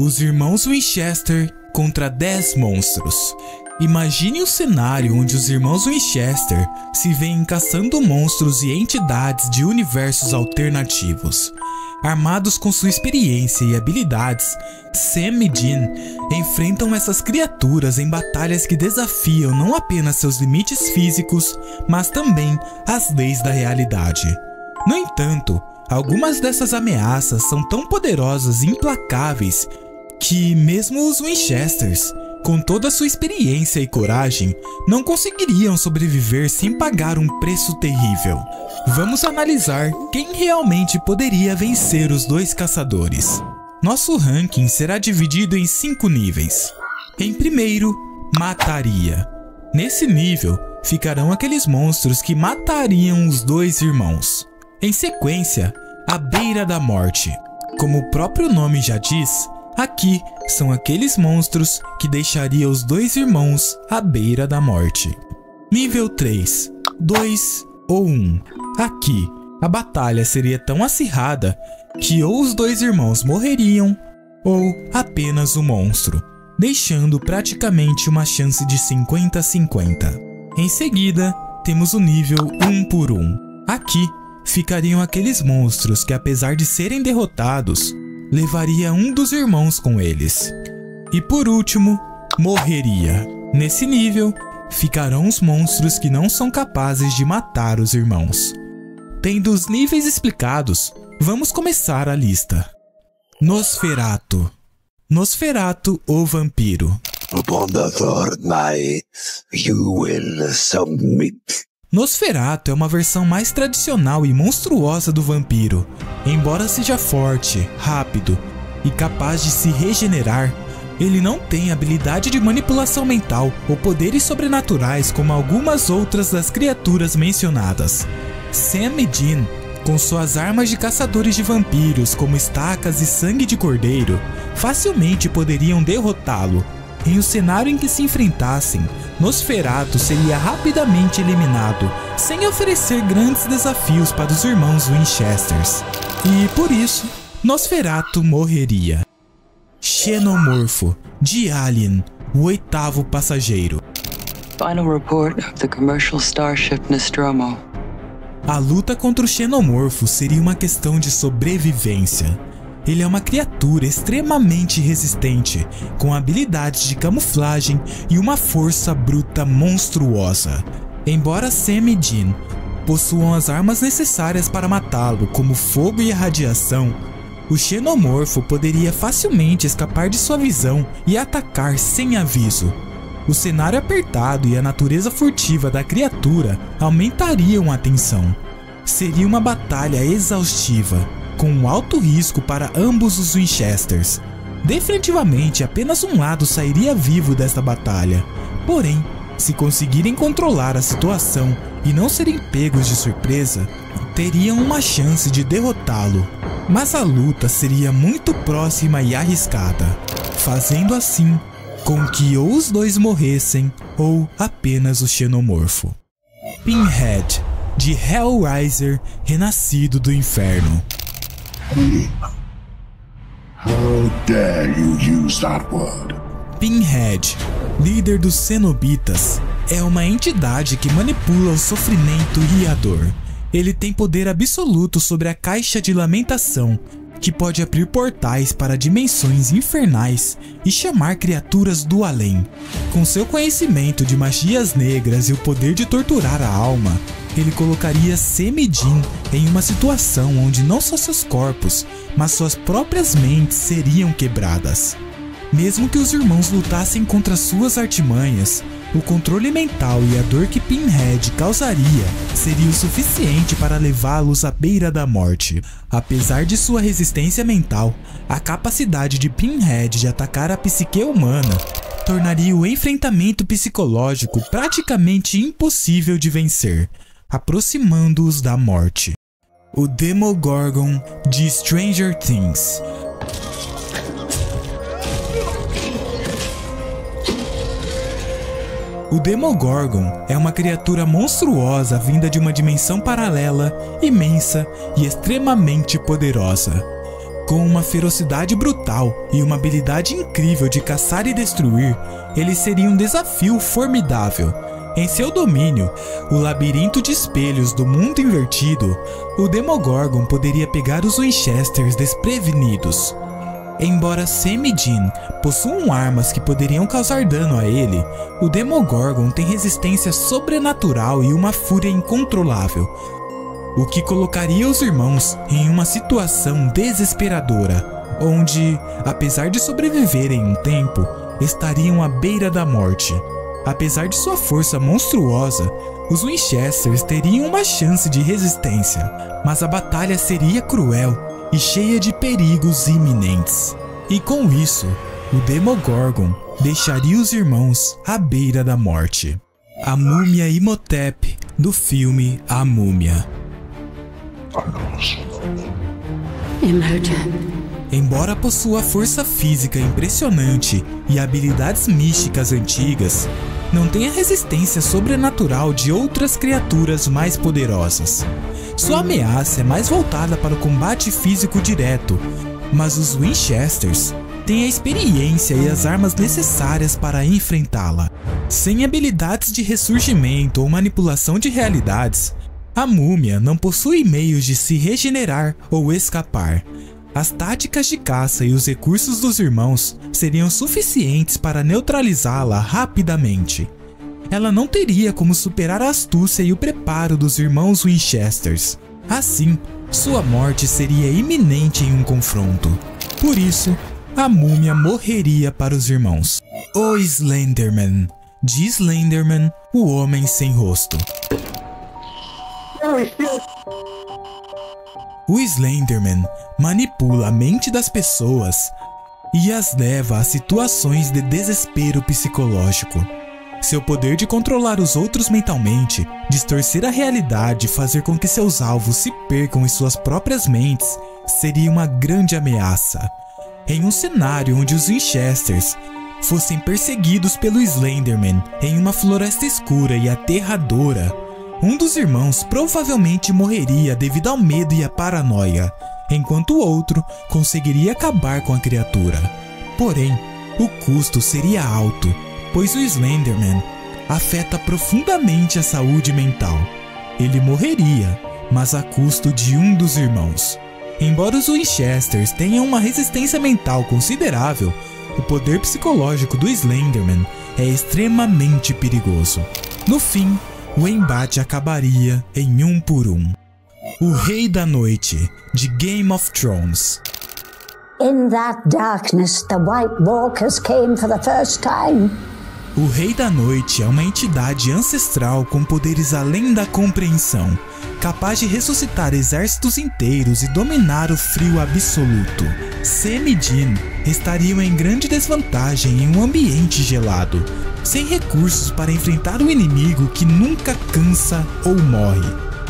Os irmãos Winchester contra 10 monstros. Imagine um cenário onde os irmãos Winchester se veem caçando monstros e entidades de universos alternativos. Armados com sua experiência e habilidades, Sam e Dean enfrentam essas criaturas em batalhas que desafiam não apenas seus limites físicos, mas também as leis da realidade. No entanto, algumas dessas ameaças são tão poderosas e implacáveis que mesmo os Winchesters, com toda a sua experiência e coragem, não conseguiriam sobreviver sem pagar um preço terrível. Vamos analisar quem realmente poderia vencer os dois caçadores. Nosso ranking será dividido em 5 níveis. Em primeiro, mataria. Nesse nível, ficarão aqueles monstros que matariam os dois irmãos. Em sequência, a beira da morte. Como o próprio nome já diz, aqui são aqueles monstros que deixariam os dois irmãos à beira da morte. Nível 3, 2 ou 1. Aqui, a batalha seria tão acirrada que ou os dois irmãos morreriam ou apenas o monstro, deixando praticamente uma chance de 50-50. Em seguida, temos o nível 1 por 1. Aqui, ficariam aqueles monstros que, apesar de serem derrotados, levaria um dos irmãos com eles. E por último, morreria. Nesse nível, ficarão os monstros que não são capazes de matar os irmãos. Tendo os níveis explicados, vamos começar a lista. Nosferatu. Nosferatu, o vampiro. Upon the third night, you will submit. Nosferatu é uma versão mais tradicional e monstruosa do vampiro. Embora seja forte, rápido e capaz de se regenerar, ele não tem habilidade de manipulação mental ou poderes sobrenaturais como algumas outras das criaturas mencionadas. Sam e Dean, com suas armas de caçadores de vampiros como estacas e sangue de cordeiro, facilmente poderiam derrotá-lo. Em um cenário em que se enfrentassem, Nosferatu seria rapidamente eliminado, sem oferecer grandes desafios para os irmãos Winchesters. E por isso, Nosferatu morreria. Xenomorfo, de Alien, o 8º passageiro. Final report of the commercial starship Nostromo. A luta contra o Xenomorfo seria uma questão de sobrevivência. Ele é uma criatura extremamente resistente, com habilidades de camuflagem e uma força bruta monstruosa. Embora Sam e Dean possuam as armas necessárias para matá-lo, como fogo e a radiação, o Xenomorfo poderia facilmente escapar de sua visão e atacar sem aviso. O cenário apertado e a natureza furtiva da criatura aumentariam a tensão. Seria uma batalha exaustiva, com um alto risco para ambos os Winchesters. Definitivamente apenas um lado sairia vivo desta batalha, porém, se conseguirem controlar a situação e não serem pegos de surpresa, teriam uma chance de derrotá-lo. Mas a luta seria muito próxima e arriscada, fazendo assim com que ou os dois morressem ou apenas o Xenomorfo. Pinhead, de Hellraiser, renascido do inferno. How dare you use that word? Pinhead, líder dos Cenobitas, é uma entidade que manipula o sofrimento e a dor. Ele tem poder absoluto sobre a Caixa de Lamentação, que pode abrir portais para dimensões infernais e chamar criaturas do além. Com seu conhecimento de magias negras e o poder de torturar a alma, ele colocaria Sam e Dean em uma situação onde não só seus corpos, mas suas próprias mentes seriam quebradas. Mesmo que os irmãos lutassem contra suas artimanhas, o controle mental e a dor que Pinhead causaria seria o suficiente para levá-los à beira da morte. Apesar de sua resistência mental, a capacidade de Pinhead de atacar a psique humana tornaria o enfrentamento psicológico praticamente impossível de vencer, aproximando-os da morte. O Demogorgon de Stranger Things. O Demogorgon é uma criatura monstruosa vinda de uma dimensão paralela, imensa e extremamente poderosa. Com uma ferocidade brutal e uma habilidade incrível de caçar e destruir, ele seria um desafio formidável. Em seu domínio, o labirinto de espelhos do mundo invertido, o Demogorgon poderia pegar os Winchesters desprevenidos. Embora Sam e Dean possuam armas que poderiam causar dano a ele, o Demogorgon tem resistência sobrenatural e uma fúria incontrolável, o que colocaria os irmãos em uma situação desesperadora, onde, apesar de sobreviverem um tempo, estariam à beira da morte. Apesar de sua força monstruosa, os Winchesters teriam uma chance de resistência, mas a batalha seria cruel e cheia de perigos iminentes. E com isso, o Demogorgon deixaria os irmãos à beira da morte. A múmia Imhotep do filme A Múmia. Imhotep. Embora possua força física impressionante e habilidades místicas antigas, não tem a resistência sobrenatural de outras criaturas mais poderosas. Sua ameaça é mais voltada para o combate físico direto, mas os Winchesters têm a experiência e as armas necessárias para enfrentá-la. Sem habilidades de ressurgimento ou manipulação de realidades, a múmia não possui meios de se regenerar ou escapar. As táticas de caça e os recursos dos irmãos seriam suficientes para neutralizá-la rapidamente. Ela não teria como superar a astúcia e o preparo dos irmãos Winchesters. Assim, sua morte seria iminente em um confronto. Por isso, a múmia morreria para os irmãos. O Slenderman, de Slenderman, o Homem Sem Rosto. O Slenderman manipula a mente das pessoas e as leva a situações de desespero psicológico. Seu poder de controlar os outros mentalmente, distorcer a realidade e fazer com que seus alvos se percam em suas próprias mentes seria uma grande ameaça. Em um cenário onde os Winchesters fossem perseguidos pelo Slenderman em uma floresta escura e aterradora, um dos irmãos provavelmente morreria devido ao medo e à paranoia, enquanto o outro conseguiria acabar com a criatura. Porém, o custo seria alto, pois o Slenderman afeta profundamente a saúde mental. Ele morreria, mas a custo de um dos irmãos. Embora os Winchesters tenham uma resistência mental considerável, o poder psicológico do Slenderman é extremamente perigoso. No fim, o embate acabaria em 1 por 1. O Rei da Noite, de Game of Thrones. In that darkness, the White Walkers came for the first time. O Rei da Noite é uma entidade ancestral com poderes além da compreensão, capaz de ressuscitar exércitos inteiros e dominar o frio absoluto. Sam e Dean estariam em grande desvantagem em um ambiente gelado, sem recursos para enfrentar um inimigo que nunca cansa ou morre.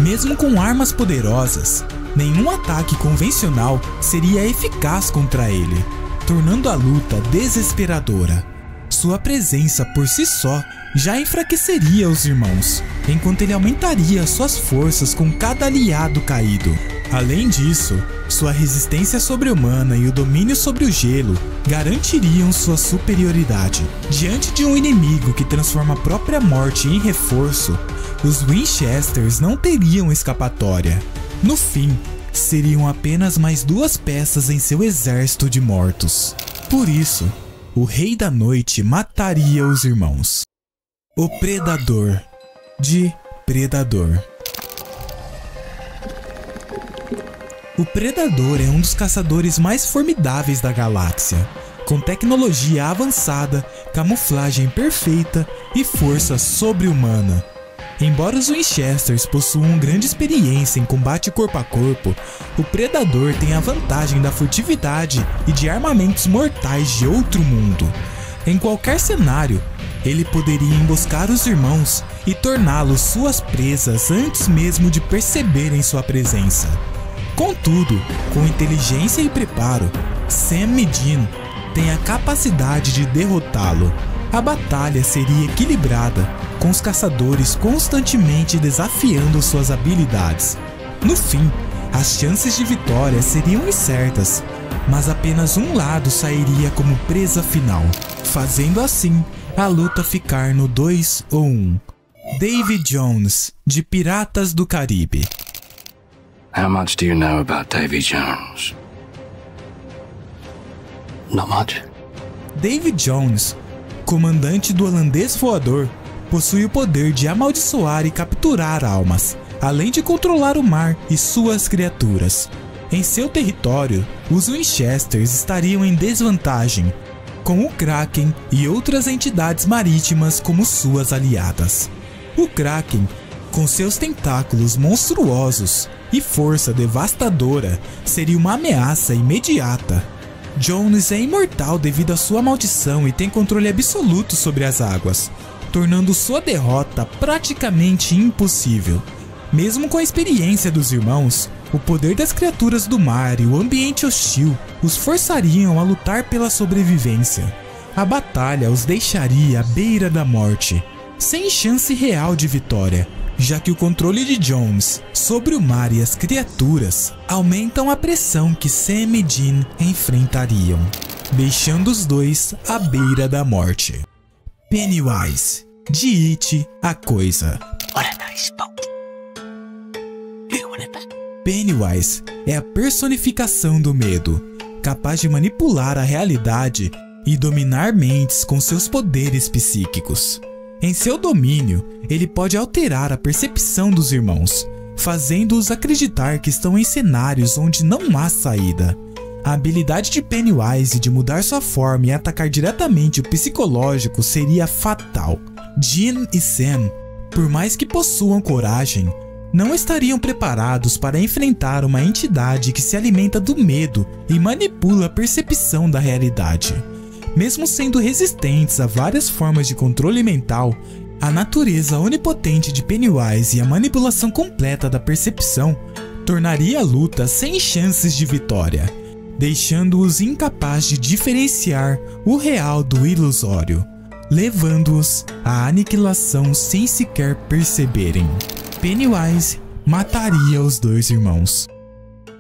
Mesmo com armas poderosas, nenhum ataque convencional seria eficaz contra ele, tornando a luta desesperadora. Sua presença por si só já enfraqueceria os irmãos, enquanto ele aumentaria suas forças com cada aliado caído. Além disso, sua resistência sobre-humana e o domínio sobre o gelo garantiriam sua superioridade. Diante de um inimigo que transforma a própria morte em reforço, os Winchesters não teriam escapatória. No fim, seriam apenas mais 2 peças em seu exército de mortos. Por isso, o Rei da Noite mataria os irmãos. O Predador, de Predador. O Predador é um dos caçadores mais formidáveis da galáxia, com tecnologia avançada, camuflagem perfeita e força sobre-humana. Embora os Winchesters possuam grande experiência em combate corpo a corpo, o Predador tem a vantagem da furtividade e de armamentos mortais de outro mundo. Em qualquer cenário, ele poderia emboscar os irmãos e torná-los suas presas antes mesmo de perceberem sua presença. Contudo, com inteligência e preparo, Sam e Dean têm a capacidade de derrotá-lo. A batalha seria equilibrada, com os caçadores constantemente desafiando suas habilidades. No fim, as chances de vitória seriam incertas, mas apenas um lado sairia como presa final, fazendo assim a luta ficar no 2 ou 1. Davy Jones, de Piratas do Caribe. How much do you know about Davy Jones? Not much. Davy Jones, comandante do holandês voador, possui o poder de amaldiçoar e capturar almas, além de controlar o mar e suas criaturas. Em seu território, os Winchesters estariam em desvantagem, com o Kraken e outras entidades marítimas como suas aliadas. O Kraken, com seus tentáculos monstruosos e força devastadora, seria uma ameaça imediata. Jones é imortal devido à sua maldição e tem controle absoluto sobre as águas, tornando sua derrota praticamente impossível. Mesmo com a experiência dos irmãos, o poder das criaturas do mar e o ambiente hostil os forçariam a lutar pela sobrevivência. A batalha os deixaria à beira da morte, sem chance real de vitória, já que o controle de Jones sobre o mar e as criaturas aumentam a pressão que Sam e Dean enfrentariam, deixando os dois à beira da morte. Pennywise, de It, a Coisa. What a nice boat. You want it back? Pennywise é a personificação do medo, capaz de manipular a realidade e dominar mentes com seus poderes psíquicos. Em seu domínio, ele pode alterar a percepção dos irmãos, fazendo-os acreditar que estão em cenários onde não há saída. A habilidade de Pennywise de mudar sua forma e atacar diretamente o psicológico seria fatal. Dean e Sam, por mais que possuam coragem, não estariam preparados para enfrentar uma entidade que se alimenta do medo e manipula a percepção da realidade. Mesmo sendo resistentes a várias formas de controle mental, a natureza onipotente de Pennywise e a manipulação completa da percepção tornaria a luta sem chances de vitória, deixando-os incapazes de diferenciar o real do ilusório, levando-os à aniquilação sem sequer perceberem. Pennywise mataria os dois irmãos.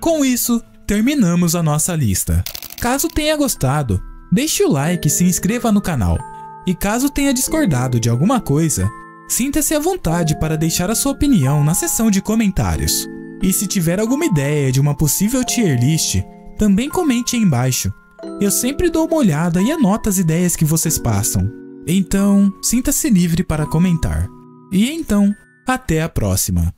Com isso, terminamos a nossa lista. Caso tenha gostado, deixe o like e se inscreva no canal. E caso tenha discordado de alguma coisa, sinta-se à vontade para deixar a sua opinião na seção de comentários. E se tiver alguma ideia de uma possível tier list, também comente aí embaixo. Eu sempre dou uma olhada e anoto as ideias que vocês passam. Então, sinta-se livre para comentar. E então, até a próxima.